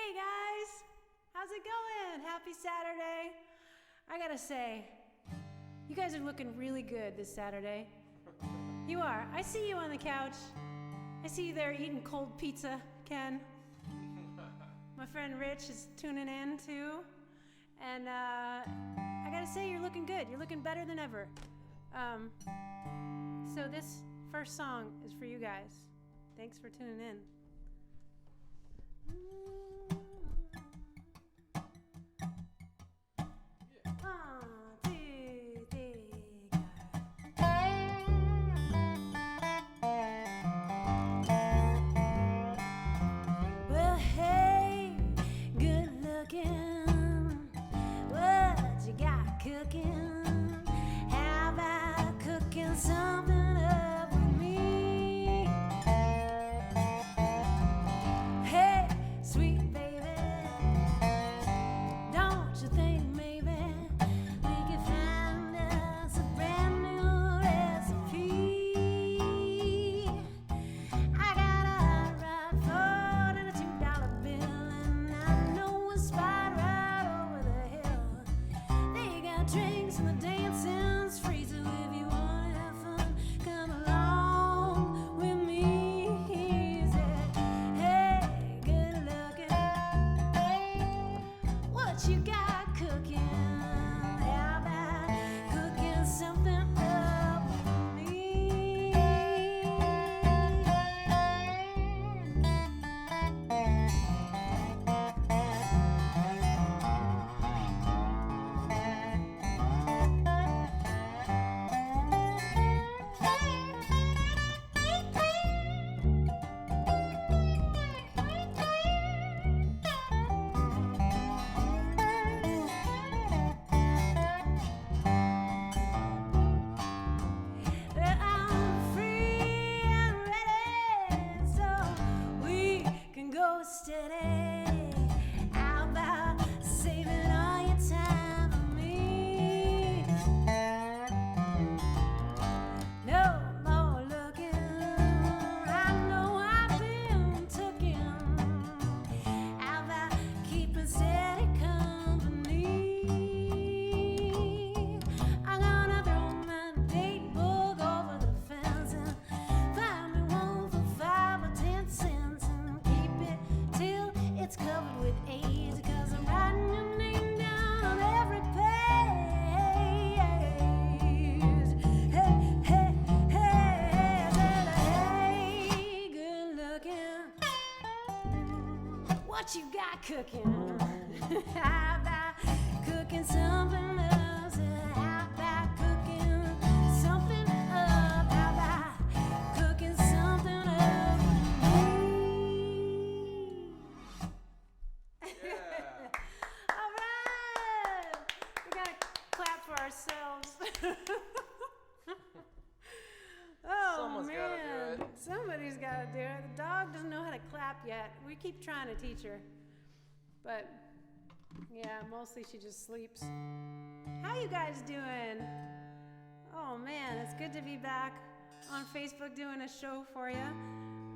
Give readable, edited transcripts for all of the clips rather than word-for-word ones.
Hey guys, how's it going? Happy Saturday. I gotta say, you guys are looking really good this Saturday. You are. I see you on the couch. I see you there eating cold pizza, Ken. My friend Rich is tuning in too. And I gotta say, you're looking good. You're looking better than ever. So this first song is for you guys. Thanks for tuning in. Well, hey, good looking. What you got cooking? How about cooking something up with me? Hey, sweet baby, don't you think maybe we could find us a brand new recipe? I got a hot rod Ford and a $2 bill, and I know a spot right over the hill. They got drinks and the dancing's free, so if you wanna have fun, come along with me. He said, hey, good looking, what you got cooking? How about cooking something up with me? Well, I'm free and ready, so we can go steady. How about saving all your time for me? No more looking, I know I've been tooken. How about keeping steady company? I'm gonna throw my date book over the fence and find me one for 5 or 10 cents and keep it till it's covered with AIDS, 'cause I'm writing your name down on every page. Hey, hey, hey, I said, hey, good looking, what you got cooking? How about cooking something else? How about cooking something up? How about cooking something up with me? Yeah. All right, we gotta clap for ourselves. Oh Someone's man, gotta do it. somebody's gotta do it. The dog doesn't know how to clap yet. We keep trying to teach her, but yeah, mostly she just sleeps. How you guys doing? Oh man, it's good to be back on Facebook doing a show for you.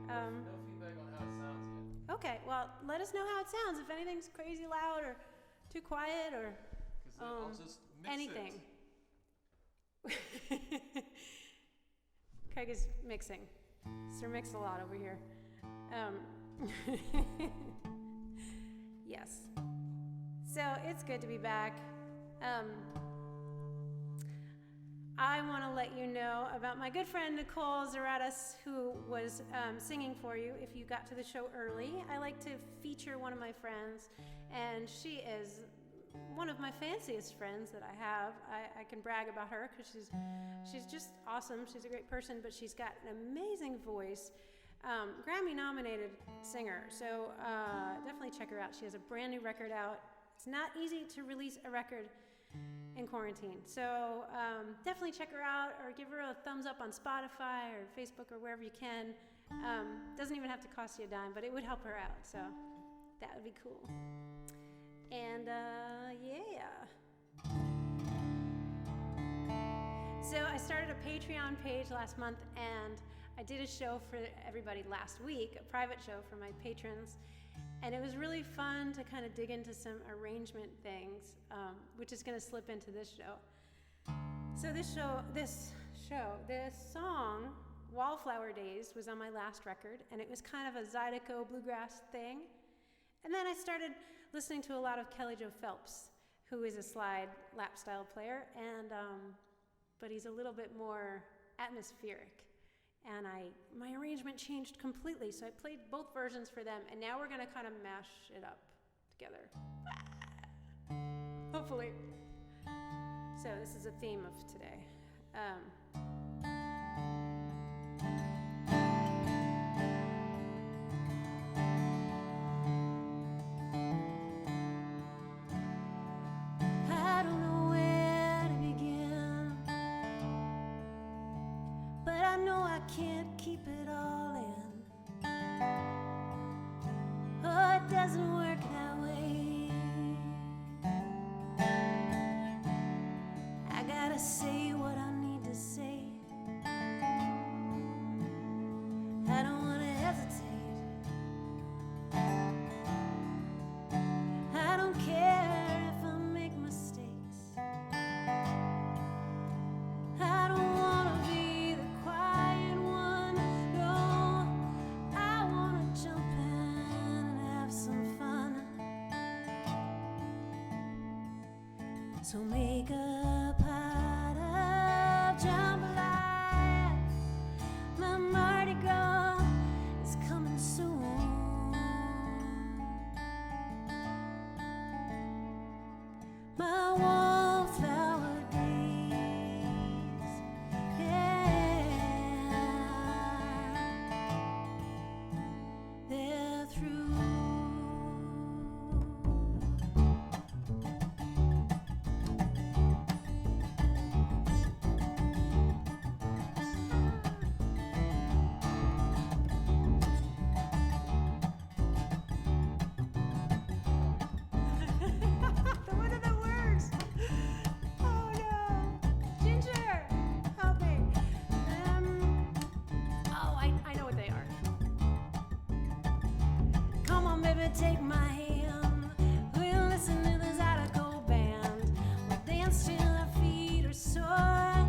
No feedback on how it sounds yet. Okay, well, let us know how it sounds. If anything's crazy loud or too quiet or 'Cause then I'll just mix anything. it. Craig is mixing. Sir Mix a lot over here. Yes. So it's good to be back. I want to let you know about my good friend Nicole Zaratas, who was singing for you if you got to the show early. I like to feature one of my friends, and she is one of my fanciest friends that I have. I can brag about her because she's just awesome. She's a great person, but she's got an amazing voice. Grammy-nominated singer, so definitely check her out. She has a brand new record out. It's not easy to release a record in quarantine, so definitely check her out or give her a thumbs up on Spotify or Facebook or wherever you can. Doesn't even have to cost you a dime, but it would help her out, so that would be cool. And yeah. So I started a Patreon page last month, and I did a show for everybody last week, a private show for my patrons, And it was really fun to kind of dig into some arrangement things, which is going to slip into this show. So this song, Wallflower Days, was on my last record, and it was kind of a Zydeco bluegrass thing. And then I started listening to a lot of Kelly Joe Phelps, who is a slide lap style player, and but he's a little bit more atmospheric. And my arrangement changed completely, so I played both versions for them, and now we're gonna kind of mash it up together. Hopefully. So this is a theme of today. I don't know where to begin, but I know I can't keep it all in. Oh, it doesn't work that way. I gotta say what I need to say. I don't wanna hesitate. I don't care if I make mistakes. I don't wanna be the quiet one. No, I wanna jump in and have some fun. So make a pot of jambalaya. My Mardi Gras is coming soon. My wallflower days, yeah, they're through. What are the words? Oh no. Ginger, help me. I know what they are. Come on, baby, take my hand. We'll listen to the Zydeco band. We'll dance till our feet are sore.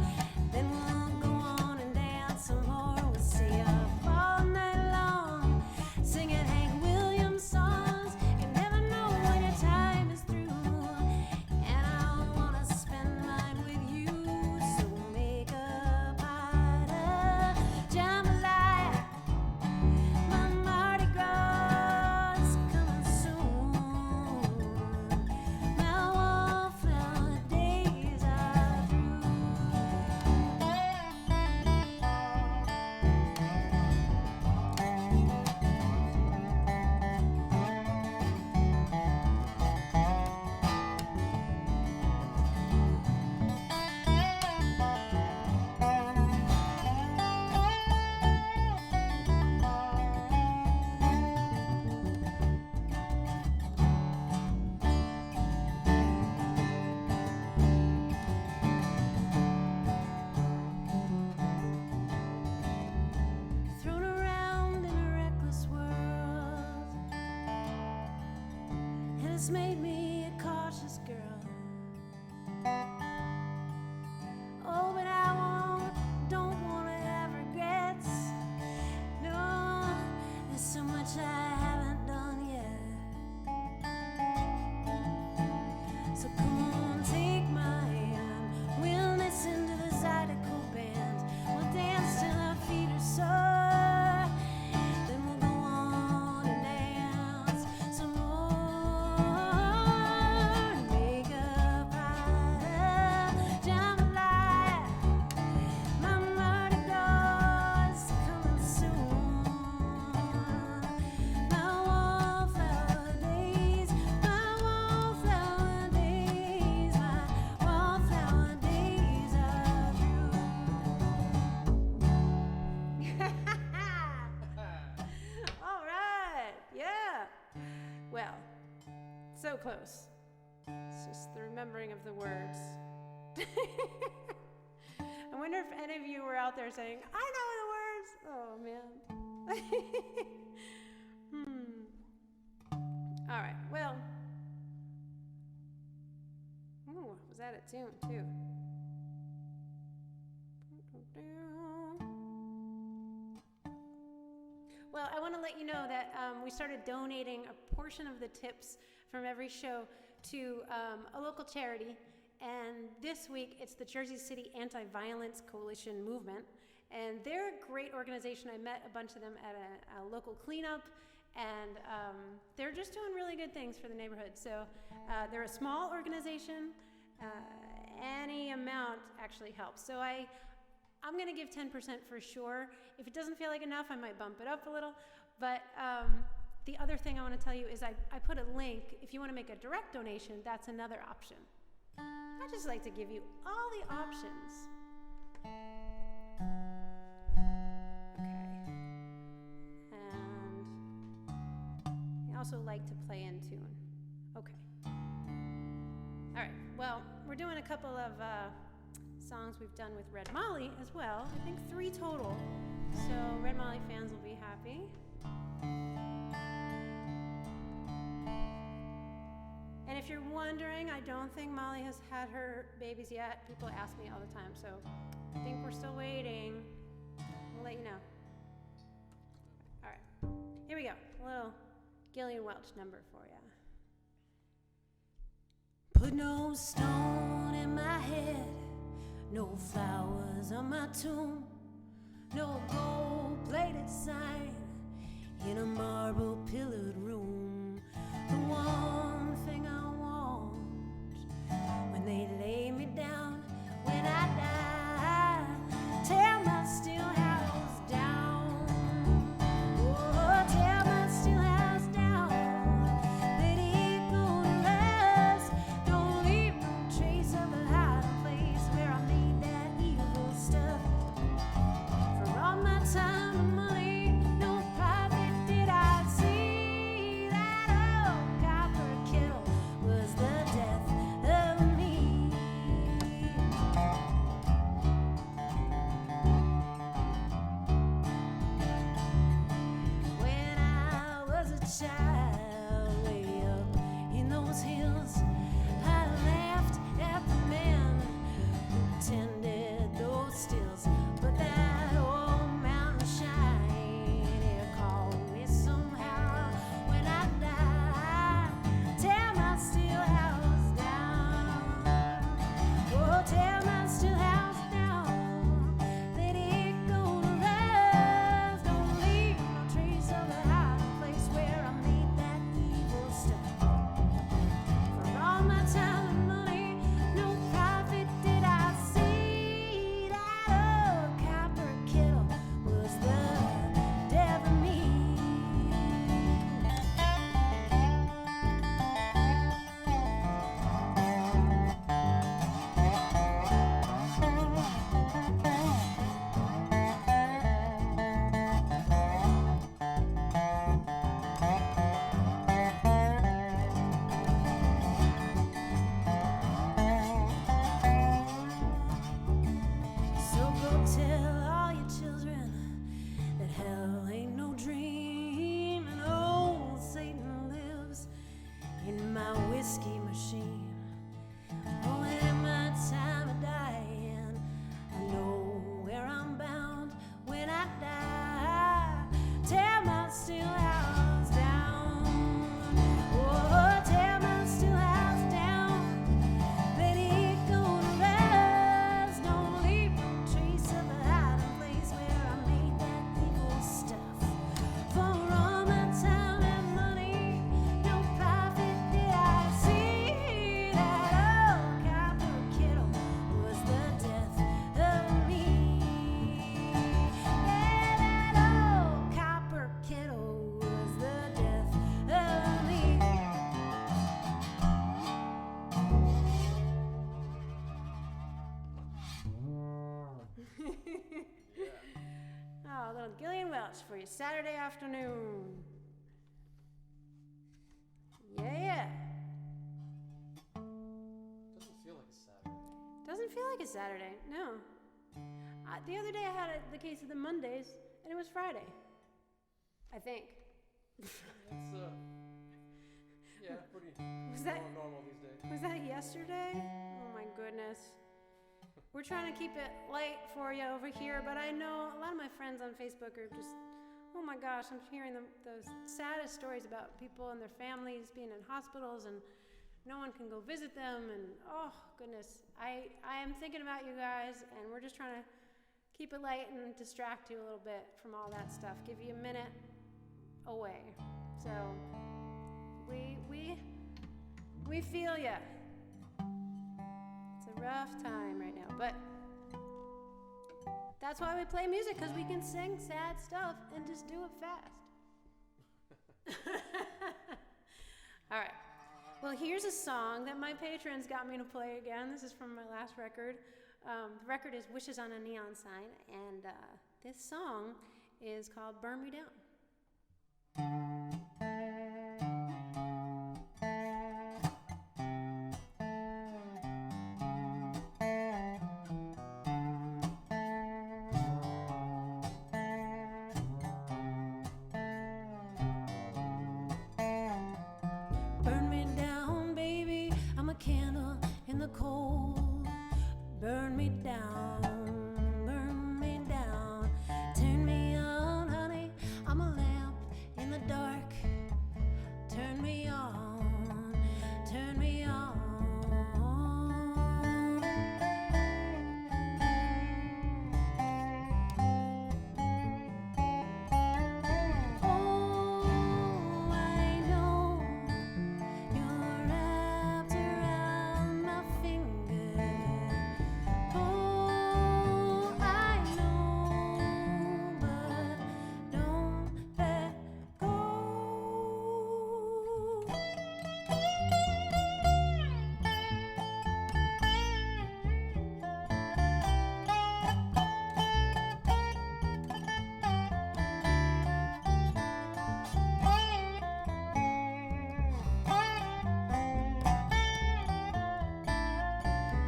Then we'll go on and dance some more. We'll stay up all night long, singing Hank Williams songs. You never know when your time is through, and I wanna spend mine with you. So make a pot of jambalaya. My Mardi Gras is coming soon. My wallflower days are through. Thrown around in a reckless world, and it's made me a cautious girl. Oh, but I don't want to have regrets. No, there's so much I haven't done yet. So come on, take my hand. We'll listen to the Zydeco band. We'll dance till our feet are sore. Then we'll go on and dance some more. Make a pot of jambalaya. My Mardi Gras is coming soon. My wallflower days, my wallflower days, my wallflower days are through. All right, yeah. Well, so close. It's just the remembering of the words. I wonder if any of you were out there saying, I know the words. Oh, man. All right, well. Ooh, was that a tune, too? Well, I want to let you know that we started donating a portion of the tips from every show to a local charity. And this week, it's the Jersey City Anti-Violence Coalition Movement. And they're a great organization. I met a bunch of them at a local cleanup. And they're just doing really good things for the neighborhood. So they're a small organization. Any amount actually helps. So I'm going to give 10% for sure. If it doesn't feel like enough, I might bump it up a little. But the other thing I want to tell you is I put a link. If you want to make a direct donation, that's another option. I just like to give you all the options. Okay. And I also like to play in tune. Okay. All right. Well, we're doing a couple of songs we've done with Red Molly as well. I think 3 total. So Red Molly fans will be happy. And if you're wondering, I don't think Molly has had her babies yet. People ask me all the time, so I think we're still waiting. We'll let you know. All right. Here we go. A little Gillian Welch number for you. Put no stone in my head, no flowers on my tomb, no gold-plated sign in a marble-pillared room. The one thing I want when they lay me down, when I die, tear my still house down. Oh, tear my still house down. Let it go to rest. Don't leave no trace of a hiding place where I made that evil stuff. For all my time and money, no profit did I see. That old copper kettle was the death of me. When I was a child, way up in those hills, I laughed at the men who tended those stills. But that old mountain shine, it called me somehow. When I die, tear my still house down. Oh, tear my still house down. Let it go to rest. Don't leave no trace of a hiding place where I made that evil stuff. For all my time and money, no profit did I see. That old copper kettle was the death of me. So go tell all your children that hell ain't no dream, and old Satan lives in my whiskey machine. Oh, at my time of dying, I know where I'm bound. When I die, tear my still house down. Oh, tear my still house down. Let it go to rest. Don't leave no trace of a hiding place where I made that evil stuff. For all my time and money, no profit did I see. That old copper kettle was the death of me. Yeah, that old copper kettle was the death of me. Oh, a little Gillian Welch for your Saturday afternoon. Yeah. Doesn't feel like a Saturday. Doesn't feel like a Saturday, no. The other day I had the case of the Mondays, and it was Friday. I think. It's Yeah, pretty Was that normal these days. was that yesterday? Oh my goodness. We're trying to keep it light for you over here, but I know a lot of my friends on Facebook are just, oh my gosh, I'm hearing those saddest stories about people and their families being in hospitals and no one can go visit them, and oh goodness. I am thinking about you guys, and we're just trying to keep it light and distract you a little bit from all that stuff. Give you a minute away. So we feel ya. It's a rough time right now, but that's why we play music, because we can sing sad stuff and just do it fast. All right. Well, here's a song that my patrons got me to play again. This is from my last record. The record is Wishes on a Neon Sign, and this song is called Burn Me Down. Burn me down, baby, I'm a candle in the cold. Burn me down, burn me down. Turn me on, honey, I'm a lamp in the dark. Turn me on, turn me on. Oh, I know you're wrapped around my finger. Oh, I know, but don't let go.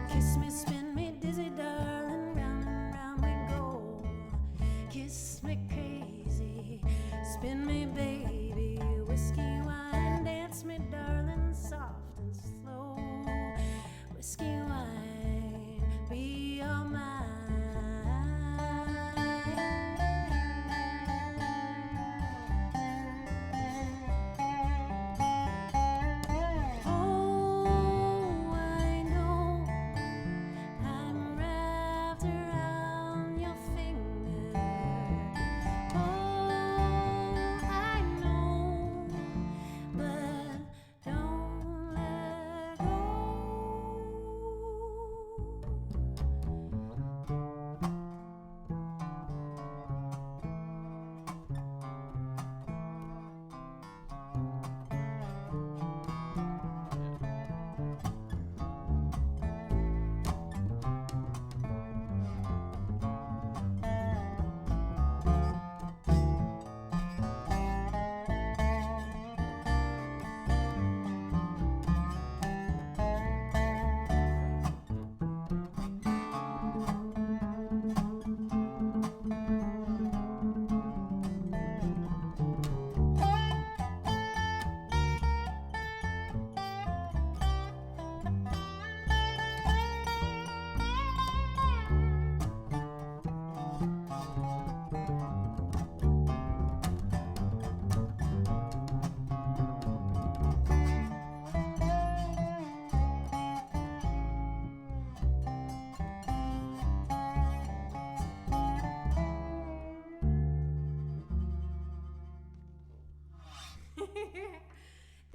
Kiss me, spin me, dizzy, darling, round and round we go. Kiss me crazy, spin me, baby, whiskey, wine, dance me, darling, soft and slow. Whiskey, wine, be all mine. Oh, I know I'm wrapped around your finger. Oh, I know, but don't let go.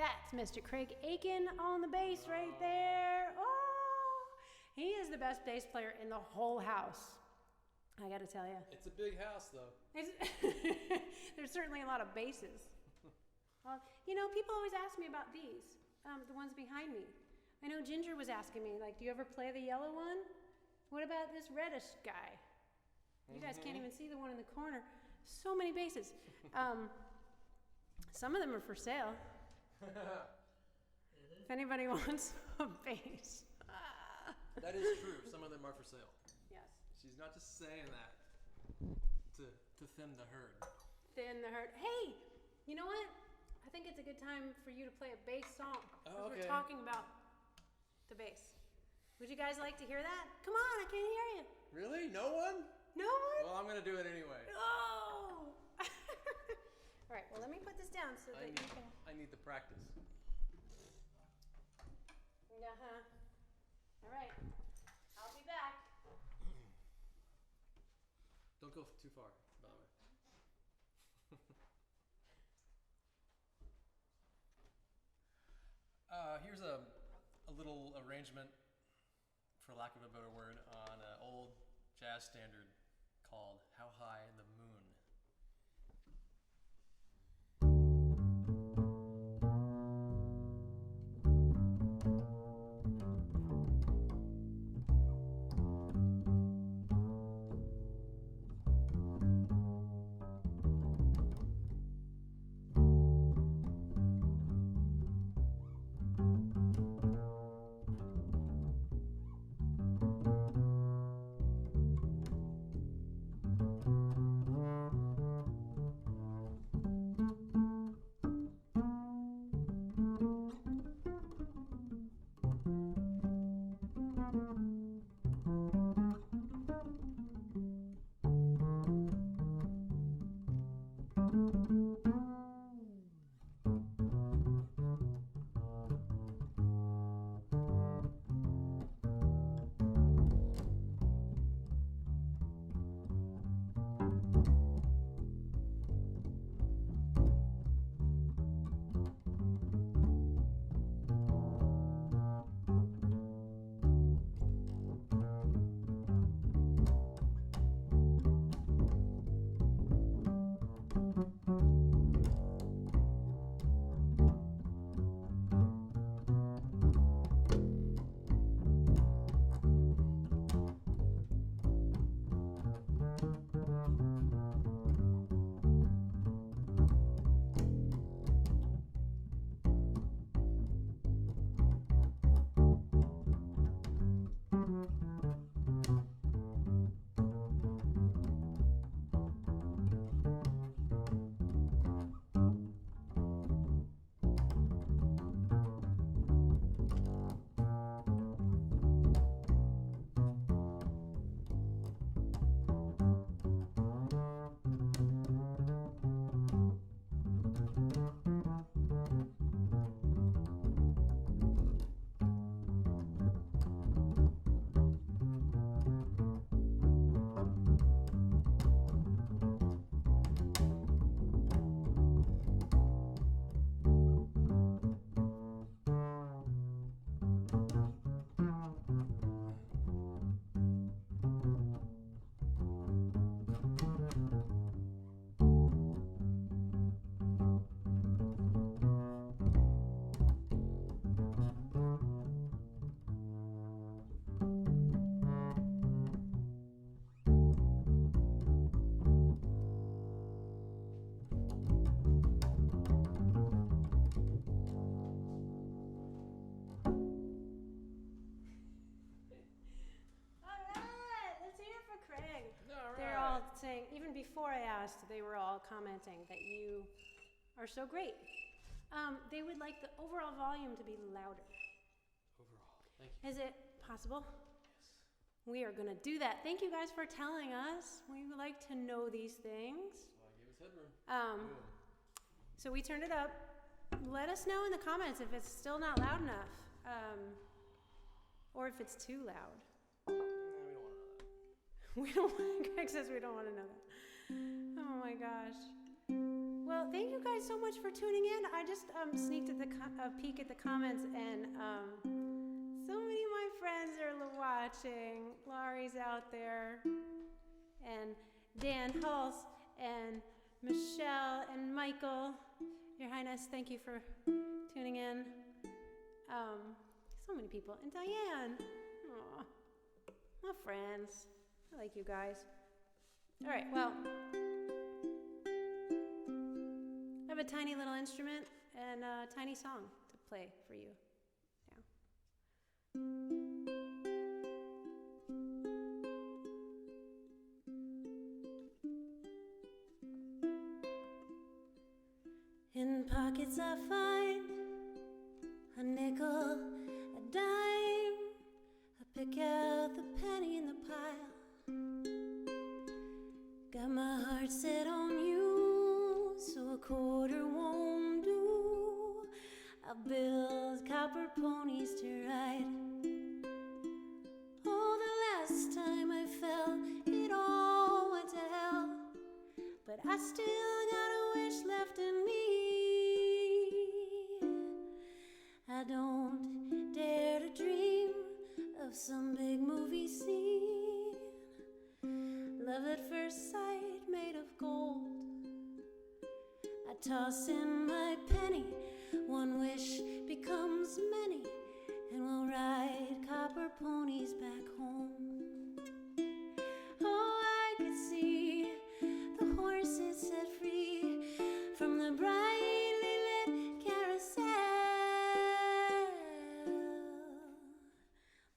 That's Mr. Craig Aiken on the bass right there. Oh, he is the best bass player in the whole house. I gotta tell you. It's a big house, though. There's certainly a lot of basses. Well, you know, people always ask me about these, the ones behind me. I know Ginger was asking me, like, do you ever play the yellow one? What about this reddish guy? You guys can't even see the one in the corner. So many basses. Some of them are for sale. If anybody wants a bass. That is true. Some of them are for sale. Yes. She's not just saying that to thin the herd. Thin the herd. Hey, you know what? I think it's a good time for you to play a bass song. Oh, okay. We're talking about the bass. Would you guys like to hear that? Come on, I can't hear you. Really? No one? No one? Well, I'm going to do it anyway. Oh! All right, well, let me put this down so that you can... I need the practice. Uh-huh. All right. I'll be back. Don't go too far, by the way. Here's a little arrangement, for lack of a better word, on an old jazz standard called How High the Moon. saying, even before I asked, they were all commenting that you are so great. They would like the overall volume to be louder. Overall, thank you. Is it possible? Yes. We are going to do that. Thank you guys for telling us. We would like to know these things. Well, give us headroom. So we turned it up. Let us know in the comments if it's still not loud enough, or if it's too loud. We don't want to know that. Greg says we don't want to know that. Oh my gosh. Well, thank you guys so much for tuning in. I just sneaked a peek at the comments, and so many of my friends are watching. Laurie's out there, and Dan Hulse, and Michelle, and Michael. Your Highness, thank you for tuning in. So many people. And Diane. Aw, my friends. I like you guys. All right, well, I have a tiny little instrument and a tiny song to play for you now. In pockets I find a nickel, a dime. I pick out the penny in the pile. Got my heart set on you, so a quarter won't do. I'll build copper ponies to ride. Oh, the last time I fell, it all went to hell. But I still got a wish left in me. I don't dare to dream of some big movie scene. Love at first sight made of gold. I toss in my penny, one wish becomes many, and we'll ride copper ponies back home. Oh, I could see the horses set free from the brightly lit carousel.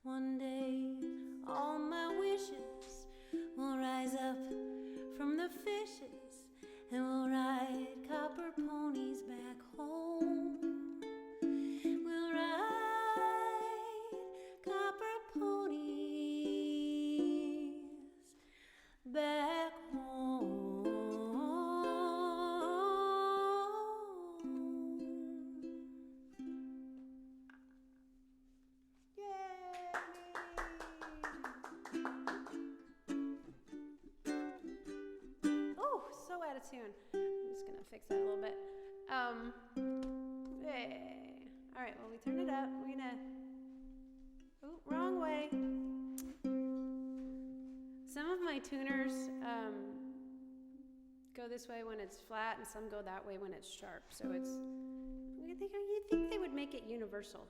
One day, all my wishes will rise up from the fishes, and we'll ride copper ponies back home. We'll ride copper ponies back home. Oh, so out of tune. I'm just gonna fix that a little bit. All right, well, we turned it up. We're gonna, wrong way. Some of my tuners go this way when it's flat, and some go that way when it's sharp. So it's, you'd think they would make it universal.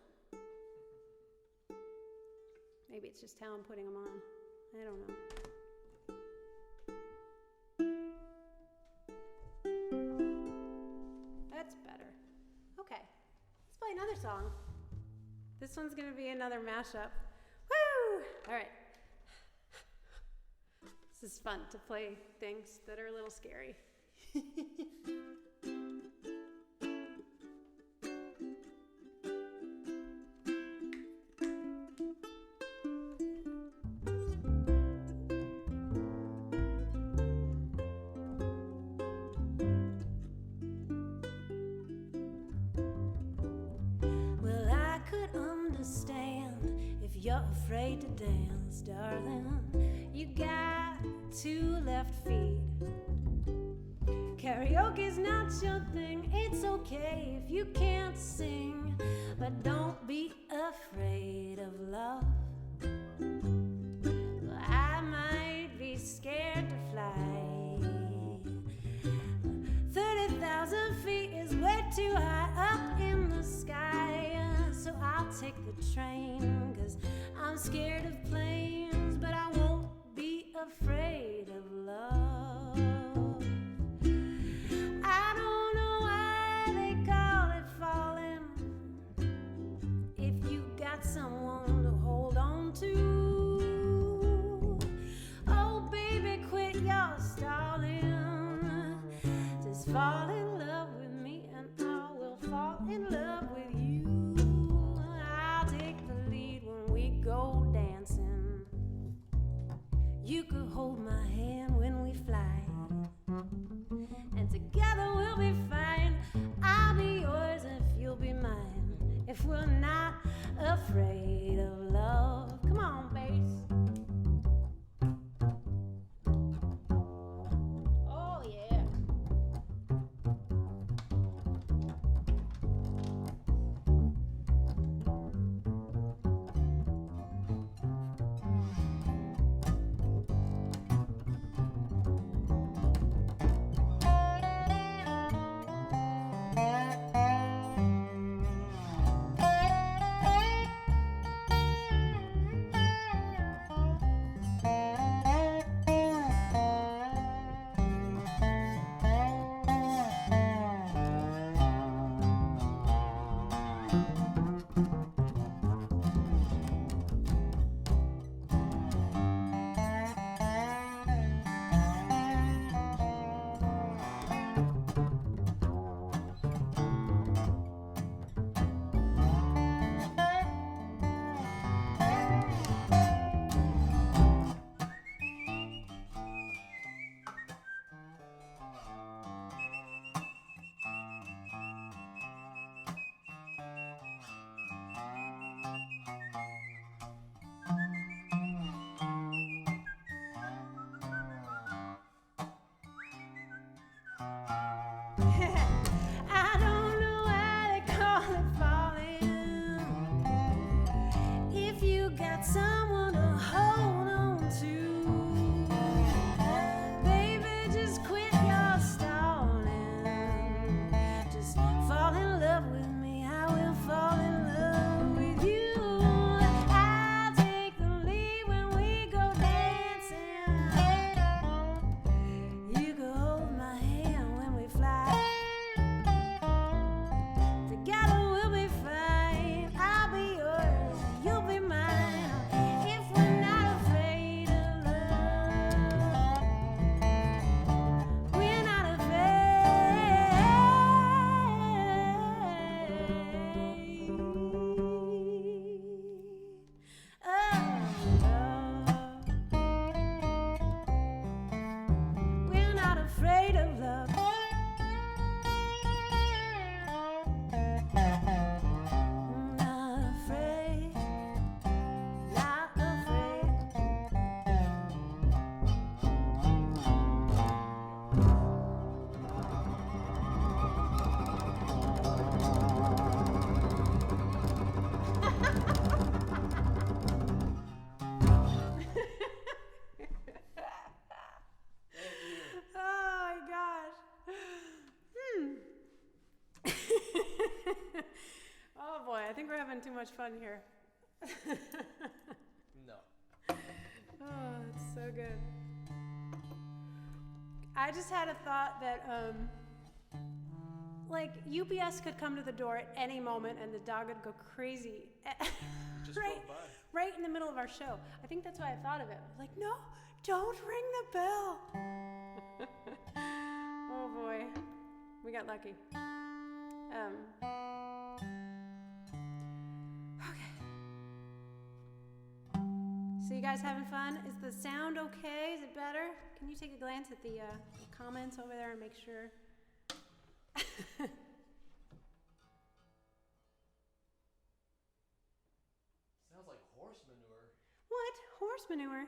Maybe it's just how I'm putting them on. I don't know. That's better. Okay, let's play another song. This one's gonna be another mashup. Woo! All right. This is fun to play things that are a little scary. Well, I could understand if you're afraid to dance, darling. You got 2 left feet. Karaoke's not your thing. It's okay if you can't sing, but don't be afraid of love. Well, I might be scared to fly. 30,000 feet is way too high up in the sky. So I'll take the train, 'cause I'm scared of planes, but I won't be afraid of love. I don't know why they call it falling if you got someone to hold on to. Oh, baby, quit your stalling. Just fall in love with me, and I will fall in love with you. I'll take the lead when we go dancing. You could hold my hand when we fly, and together we'll be fine. I'll be yours if you'll be mine, if we're not afraid of love. Come on, bass. Oh, yeah. I don't know why they call it falling. If you got someone to hold on to, baby, just quit your stalling. Just fall in love with me. I will fall in love with you. I'll take the lead when we go dancing. You can hold my hand when we fly. Together we'll be fine. I'll be yours, you'll be mine. If we're not afraid of love, we're not afraid of love. We're not afraid of love. Not afraid, not afraid. Oh my gosh. Oh boy, I think we're having too much fun here. No. Oh, it's so good. I just had a thought that, like, UPS could come to the door at any moment and the dog would go crazy. Just right, drove by. right in the middle of our show. I think that's why I thought of it. I was like, no, don't ring the bell. Oh boy, we got lucky. Okay. So you guys having fun? Is the sound okay? Is it better? Can you take a glance at the comments over there and make sure? Sounds like horse manure. What? Horse manure?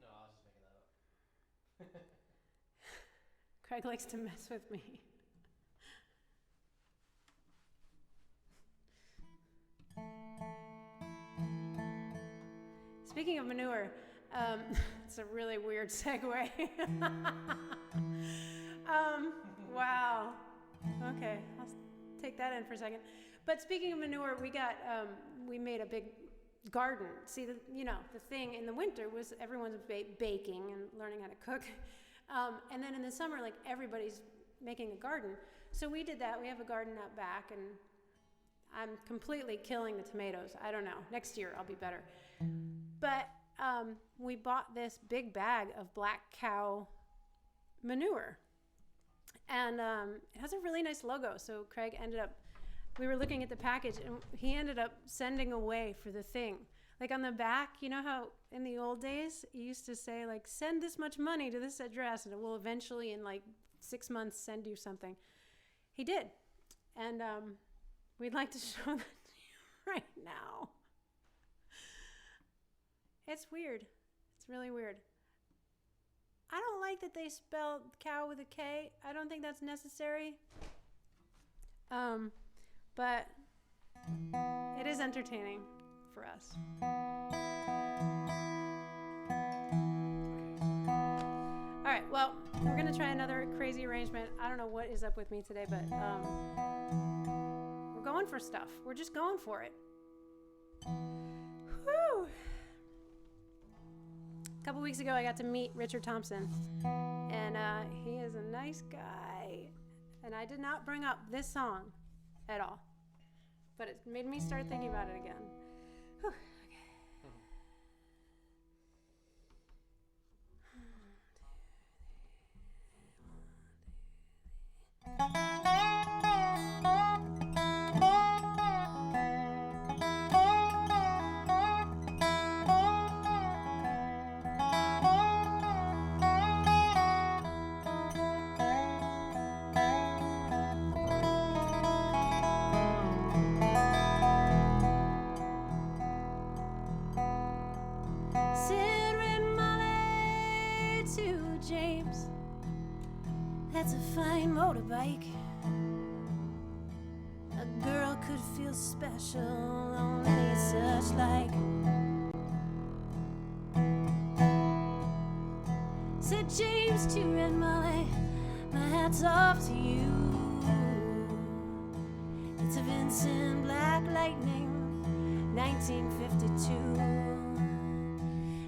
No, I was just making that up. Craig likes to mess with me. Speaking of manure, it's a really weird segue. Wow. Okay, I'll take that in for a second. But speaking of manure, we made a big garden. See, the thing in the winter was everyone's baking and learning how to cook. And then in the summer, like, everybody's making a garden. So we did that. We have a garden out back, and I'm completely killing the tomatoes. I don't know. Next year, I'll be better. But we bought this big bag of black cow manure. And it has a really nice logo. So Craig we were looking at the package, and he ended up sending away for the thing. Like, on the back, you know how in the old days, you used to say, like, send this much money to this address, and it will eventually, in like 6 months, send you something. He did. And we'd like to show that to you right now. It's weird. It's really weird. I don't like that they spelled cow with a K. I don't think that's necessary. But it is entertaining for us. All right, well, we're going to try another crazy arrangement. I don't know what is up with me today, but we're going for stuff. We're just going for it. Whew. A couple weeks ago, I got to meet Richard Thompson, and he is a nice guy. And I did not bring up this song at all, but it made me start thinking about it again. Whew. rides a fine motorbike. A girl could feel special on any such like. Said James to Red Molly, my hat's off to you. It's a Vincent Black Lightning, 1952.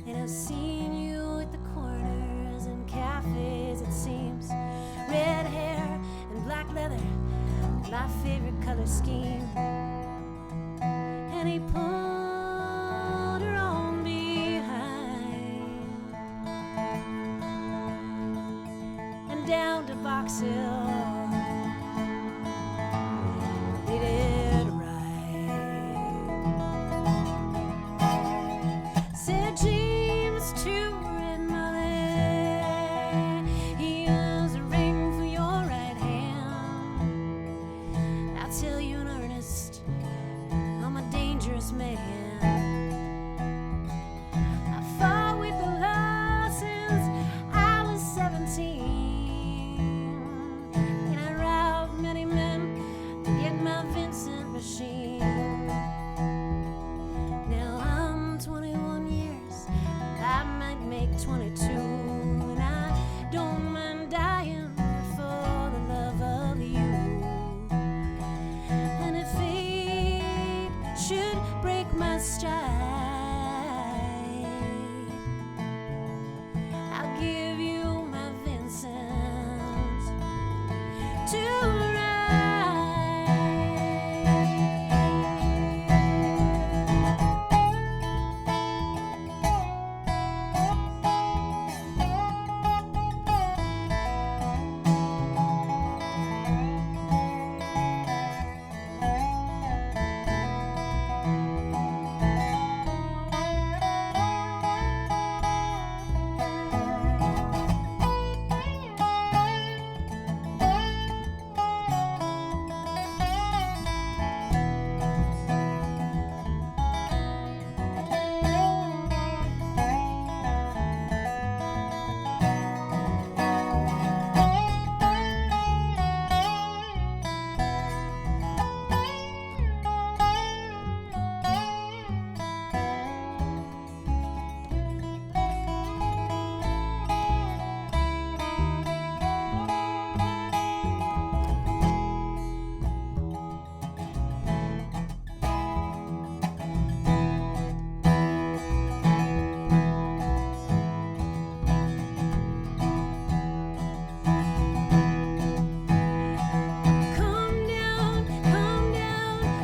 And I've seen you at the corners and cafes, it seems. Red hair and black leather, my favorite color scheme. And he pulled her on behind and down to Box Hill. They did right. Said James to Red Molly, here's a ring for your right hand. I'll tell you in earnest, I'm a dangerous man. I fought with the law since I was 17, and I robbed many men to get my Vincent machine. Now I'm 21 years, I might make 22, and I don't mind dying for the love of you. And if fate should break my stride, I'll give you my Vincent to ride. Come down,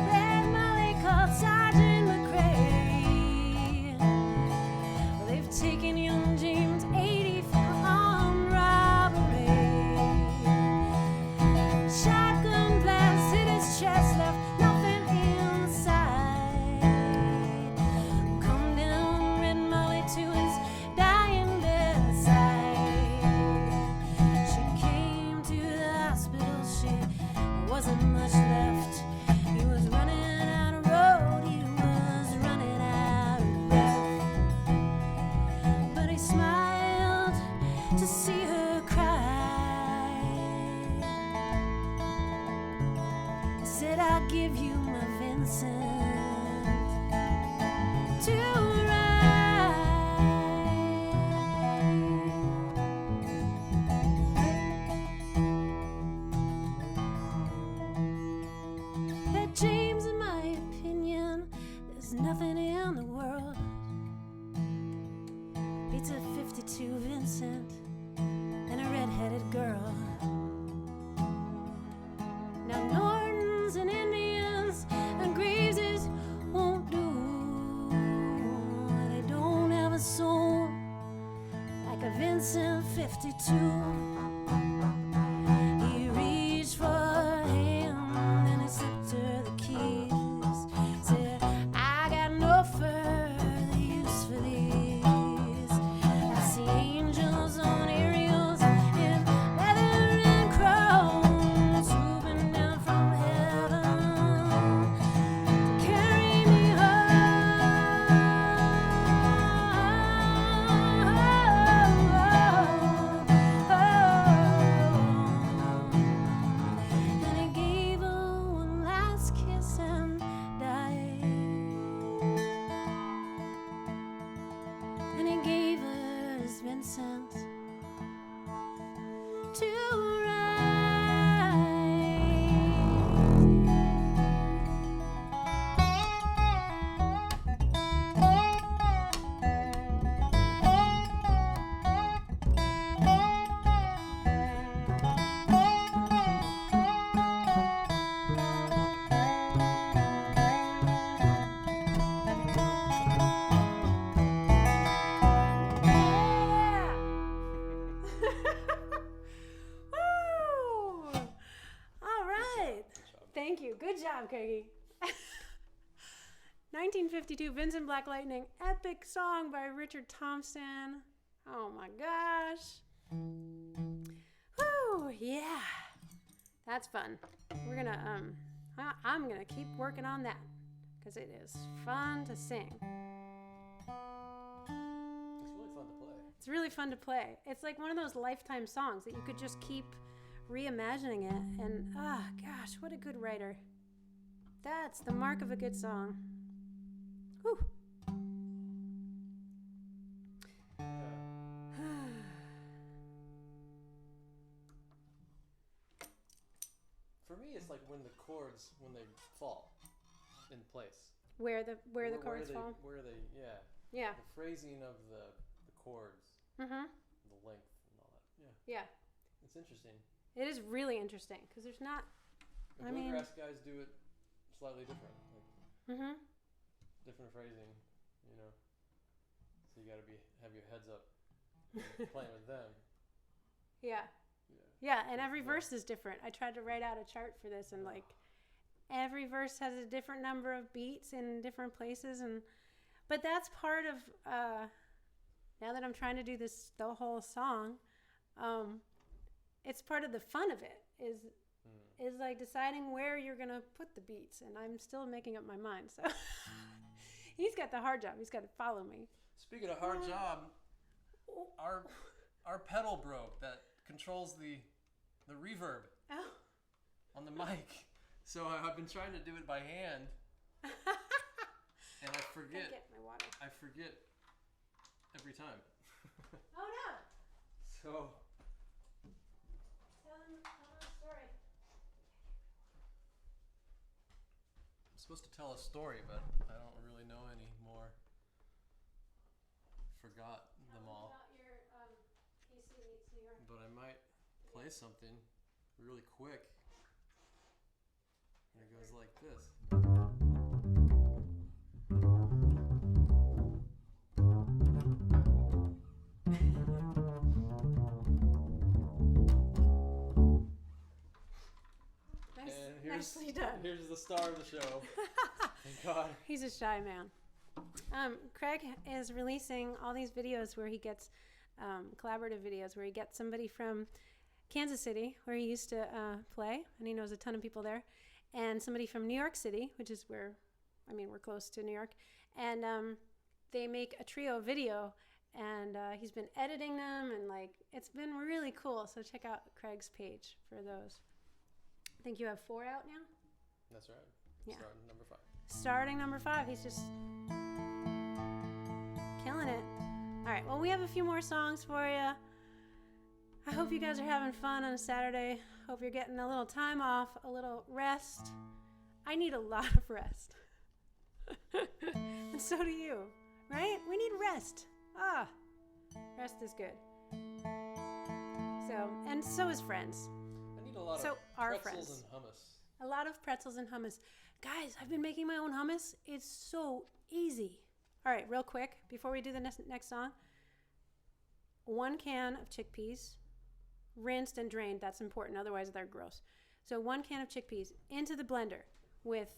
Red Molly called Sergeant McCrae. Well, they've taken young James 80 for armed robbery. Shotgun blast hit his chest, left nothing inside. Come down, Red Molly, to his dying bedside. She came to the hospital, she wasn't much left. He was running out of road, he was running out of breath. But he smiled to see her cry. He said, I'll give you my Vincent to ride. That James, in my opinion, there's nothing in the world beats a 52 Vincent and a red-headed girl. Now Nortons and Indians and Graveses won't do. They don't have a soul like a Vincent 52. He reached for her hand and he slipped her the keys. Said, I got no further use for these. I see angels on aerials in leather and chrome, swooping down from heaven to carry me home. Thank you. Good job, Craigie. 1952, Vincent Black Lightning, epic song by Richard Thompson. Oh my gosh. Woo, yeah. That's fun. We're gonna, I'm gonna keep working on that because it is fun to sing. It's really fun to play. It's like one of those lifetime songs that you could just keep reimagining it. And, gosh, what a good writer. That's the mark of a good song. Whew. For me, it's like when the chords, when they fall in place. Where the chords fall? Where they, yeah. Yeah. The phrasing of the chords. Mm-hmm. The length and all that. Yeah. Yeah. It's interesting. It is really interesting because there's not. The bluegrass guys do it slightly different. Like different phrasing, you know. So you got to have your heads up playing with them. Yeah. Yeah, and every verse is different. I tried to write out a chart for this, and like every verse has a different number of beats in different places, but that's part of. Now that I'm trying to do the whole song, it's part of the fun of it. Is like deciding where you're gonna put the beats, and I'm still making up my mind. So he's got the hard job. He's got to follow me. Speaking of hard job, our pedal broke that controls the reverb on the mic. So I've been trying to do it by hand, and I forget. Get my water. I forget every time. Oh no! So. Tell them a story. I'm supposed to tell a story, but I don't really know any more. Forgot them all. About your KC meets New York. But I might play something really quick. And it goes like this. Nicely done. Here's the star of the show. Thank God. He's a shy man. Craig is releasing all these videos where he gets collaborative videos where he gets somebody from Kansas City, where he used to play, and he knows a ton of people there, and somebody from New York City, which is where, we're close to New York, and they make a trio video, and he's been editing them, and it's been really cool. So check out Craig's page for those. I think you have 4 out now? That's right. Yeah. Starting number 5. He's just killing it. All right, well, we have a few more songs for you. I hope you guys are having fun on a Saturday. Hope you're getting a little time off, a little rest. I need a lot of rest. And so do you, right? We need rest. Rest is good. And so is friends. A lot of pretzels and hummus. A lot of pretzels and hummus. Guys, I've been making my own hummus. It's so easy. All right, real quick, before we do the next song. 1 can of chickpeas, rinsed and drained. That's important, otherwise they're gross. So 1 can of chickpeas into the blender with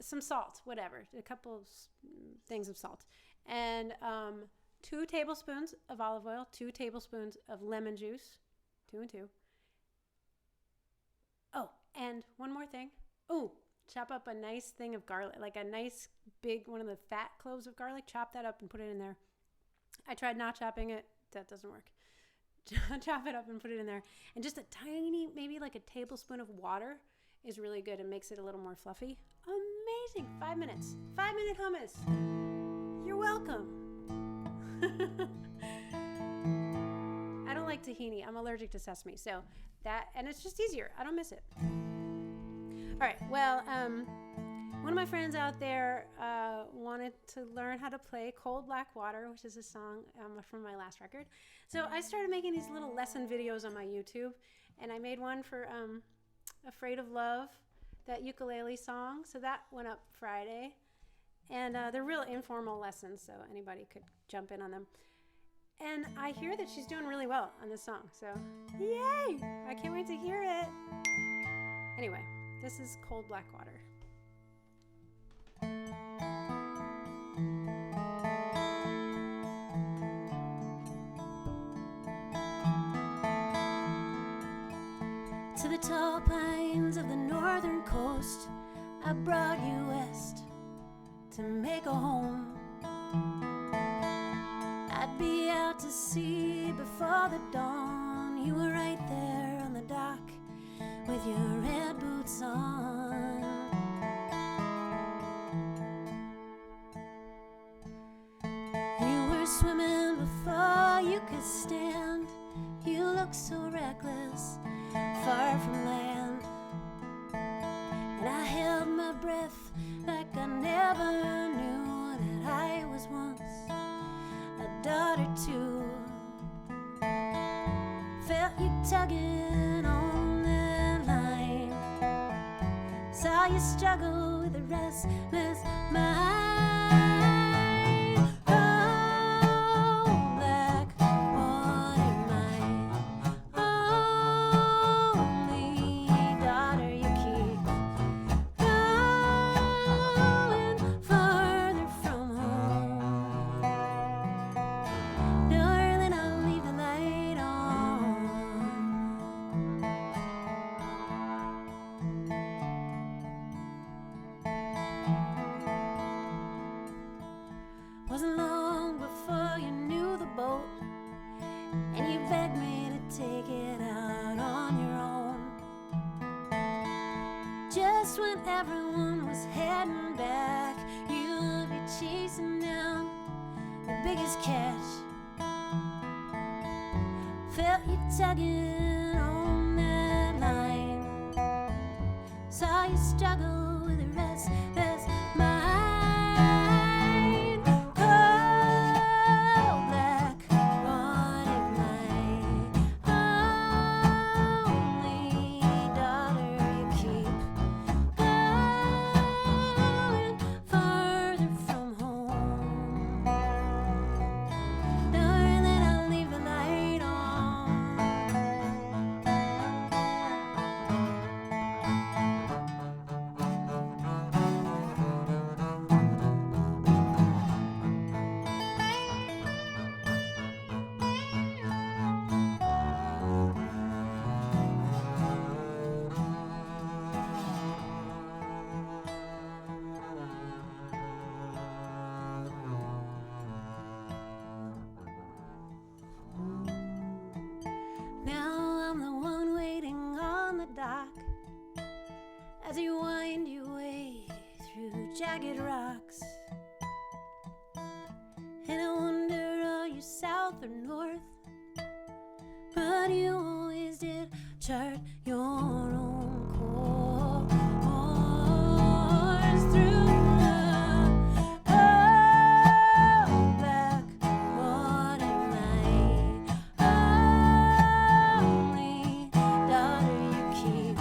some salt, whatever, a couple of things of salt. And 2 tablespoons of olive oil, 2 tablespoons of lemon juice, 2 and 2. Oh, and one more thing. Oh, chop up a nice thing of garlic, like a nice big one of the fat cloves of garlic. Chop that up and put it in there. I tried not chopping it. That doesn't work. Chop it up and put it in there. And just a tiny, maybe like a tablespoon of water is really good and makes it a little more fluffy. Amazing. 5 minutes. 5-minute hummus. You're welcome. I don't like tahini. I'm allergic to sesame. So and it's just easier. I don't miss it. All right. Well, one of my friends out there wanted to learn how to play Cold Black Water, which is a song from my last record. So I started making these little lesson videos on my YouTube, and I made one for Afraid of Love, that ukulele song. So that went up Friday. And they're real informal lessons, so anybody could jump in on them. And I hear that she's doing really well on this song. So, yay! I can't wait to hear it. Anyway, This is Cold Black Water. To the tall pines of the northern coast, I brought you west to make a home. I'd be out to sea before the dawn. You were right there on the dock with your red boots on. You were swimming before you could stand. You looked so reckless, far from land. And I held my breath like I never knew that I was once a daughter too. Felt you tugging on that line. Saw you struggle with the restless mind. Wasn't long before you knew the boat, and you begged me to take it out on your own. Just when everyone was heading back, you'd be chasing down the biggest catch. Felt you tugging on that line. Saw you struggle with the restless mind. As you wind your way through jagged rocks, and I wonder, are you south or north? But you always did chart your own course through the cold black water. My only daughter, you keep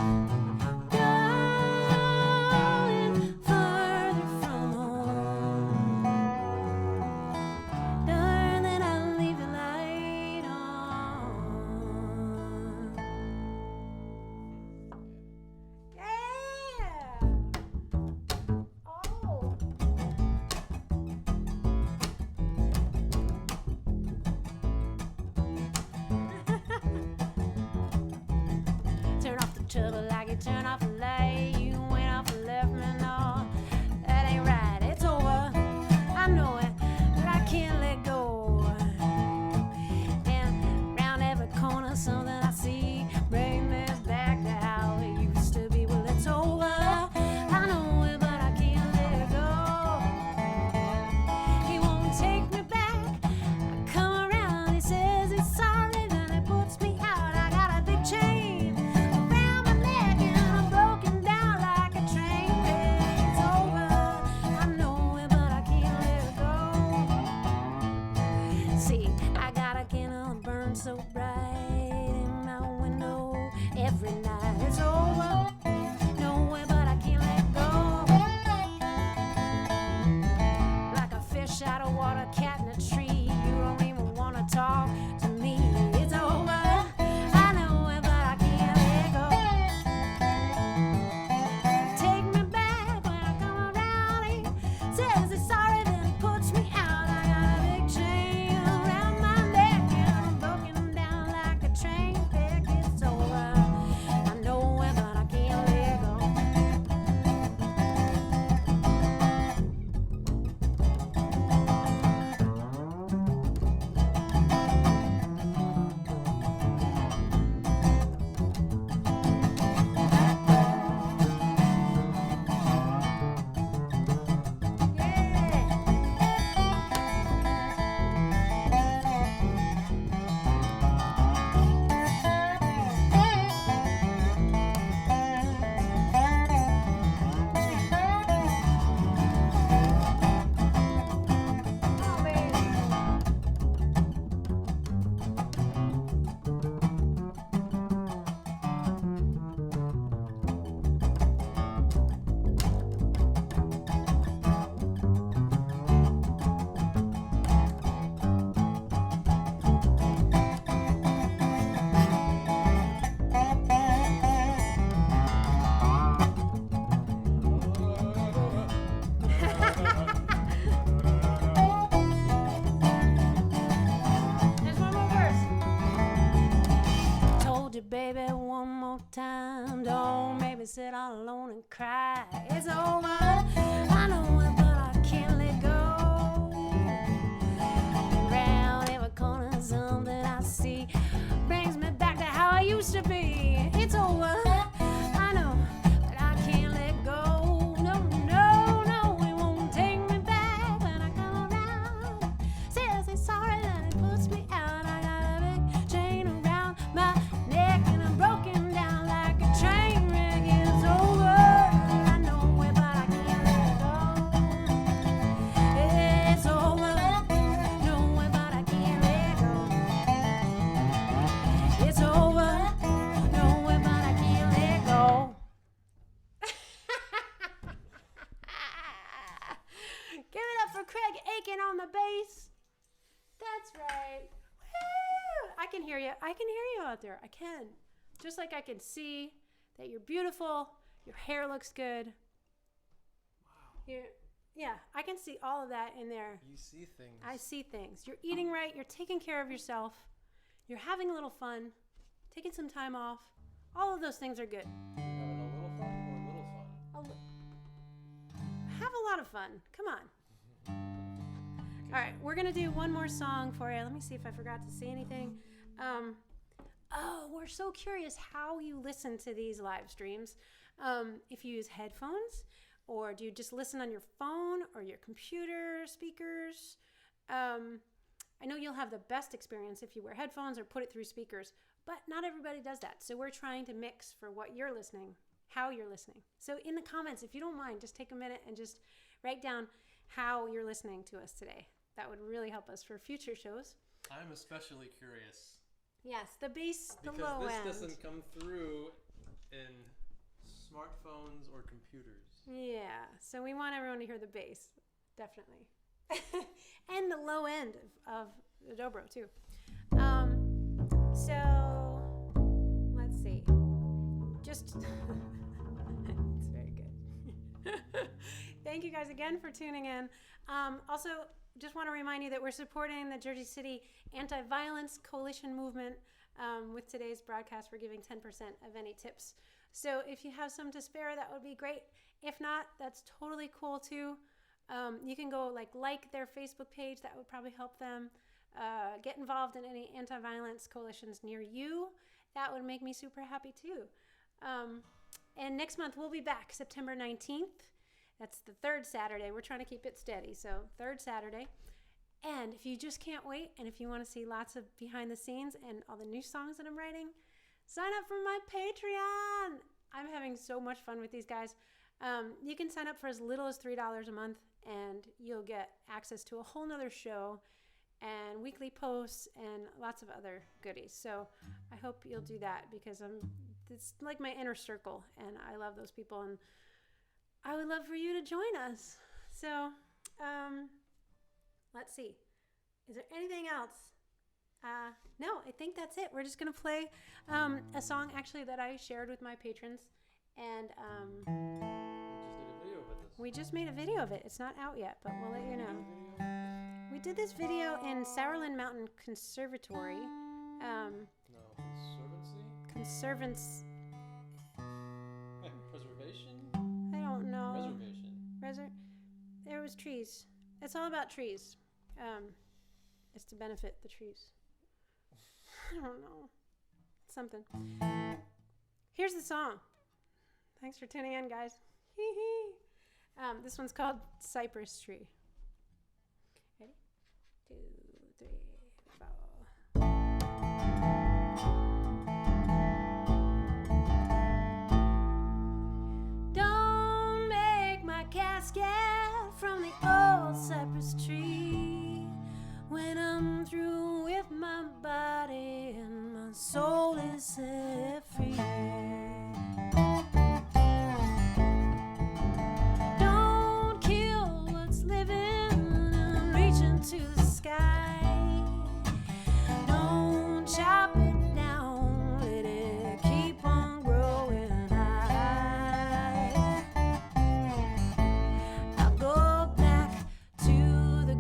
going further from home. Darling, I'll leave the light on. Yeah! Oh! Turn off the trouble like you turn off the light. You went off and left me, no, that ain't right. It's over, I know it, but I can't let go. And round every corner, something I see bring this back to how it used to be. Well, it's over, I know it, but I can't let it go. He won't take me back. I come around, he says he's sorry, then he puts me out. I got a big chain around my neck and I'm broken down. time. Don't make me sit all alone and cry. It's over, I know it, but I can't let go. Round every corner, something I see brings me back to how I used to be. It's over, I know, but I can't let go. No, no, no, it won't take me back when I come around. Says it's sorry that it puts me out. I got a big chain around my neck and I'm broken down like a train wreck. It's over, I know it, but I can't let go. It's over, know it, but I can't let go. It's over, know it, but I can't let go. Give it up for Craig Aiken on the bass. That's right. Woo! I can hear you. I can hear you out there. I can. Just like I can see that you're beautiful. Your hair looks good. Wow. Yeah, I can see all of that in there. You see things. I see things. You're eating right. You're taking care of yourself. You're having a little fun. Taking some time off. All of those things are good. You're having a little fun or little fun? Have a lot of fun. Come on. All right, we're going to do one more song for you. Let me see if I forgot to say anything. We're so curious how you listen to these live streams. If you use headphones, or do you just listen on your phone or your computer speakers? I know you'll have the best experience if you wear headphones or put it through speakers, but not everybody does that. So we're trying to mix for what you're listening, how you're listening. So in the comments, if you don't mind, just take a minute and just write down how you're listening to us today. That would really help us for future shows. I'm especially curious. Yes, the bass, the because low end. this doesn't come through in smartphones or computers. Yeah, so we want everyone to hear the bass, definitely. And the low end of the dobro, too. So, let's see. Just, it's very good. Thank you guys again for tuning in. Also, just want to remind you that we're supporting the Jersey City Anti-Violence Coalition movement. With today's broadcast, we're giving 10% of any tips. So if you have some to spare, that would be great. If not, that's totally cool too. You can go like their Facebook page. That would probably help them. Get involved in any anti-violence coalitions near you. That would make me super happy too. And next month we'll be back September 19th. That's the third Saturday. We're trying to keep it steady. So third Saturday. And if you just can't wait, and if you want to see lots of behind the scenes and all the new songs that I'm writing, sign up for my Patreon. I'm having so much fun with these guys. You can sign up for as little as $3 a month, and you'll get access to a whole nother show and weekly posts and lots of other goodies. So I hope you'll do that, because it's like my inner circle, and I love those people, and I would love for you to join us. So let's see. Is there anything else? No, I think that's it. We're just going to play a song actually that I shared with my patrons, and we just made a video of it. It's not out yet, but we'll let you know. We did this video in Sourland Mountain Conservatory. Conservancy? Preservation? I don't know. Reservation. There was trees. It's all about trees. It's to benefit the trees. I don't know. Something. Here's the song. Thanks for tuning in, guys. This one's called Cypress Tree. Ready? 2, 3, 4. Don't make my casket from the old cypress tree. When I'm through with my body and my soul is set free. Don't kill what's living and reach into the sky. Don't chop it down, let it keep on growing high. I'll go back to the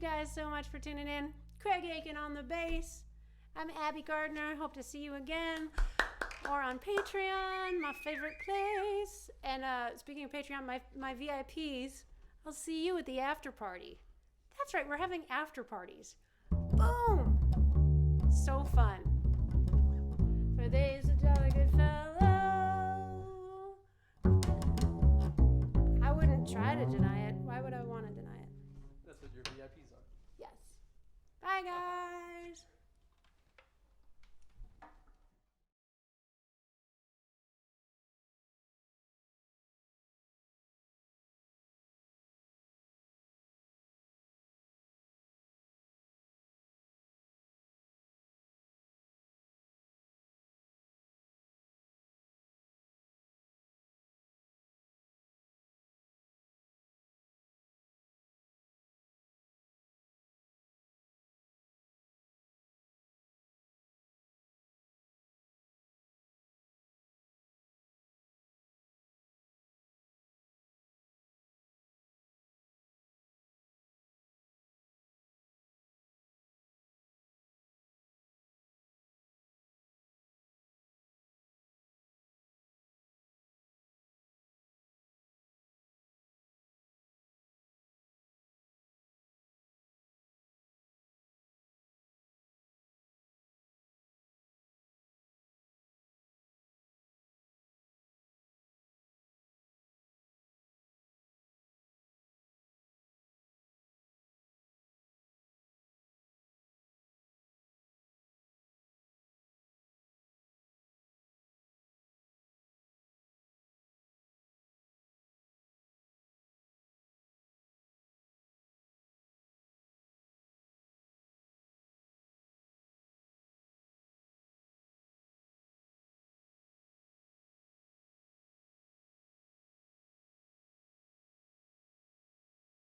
guys so much for tuning in. Craig Aiken on the bass. I'm Abbie Gardner. Hope to see you again. Or on Patreon, my favorite place. And speaking of Patreon, my VIPs, I'll see you at the after party. That's right, we're having after parties. Boom! So fun. For they's a jolly good fellow. I wouldn't try to deny it. Why would I want to deny it? That's what your VIPs are. Yes. Bye, guys.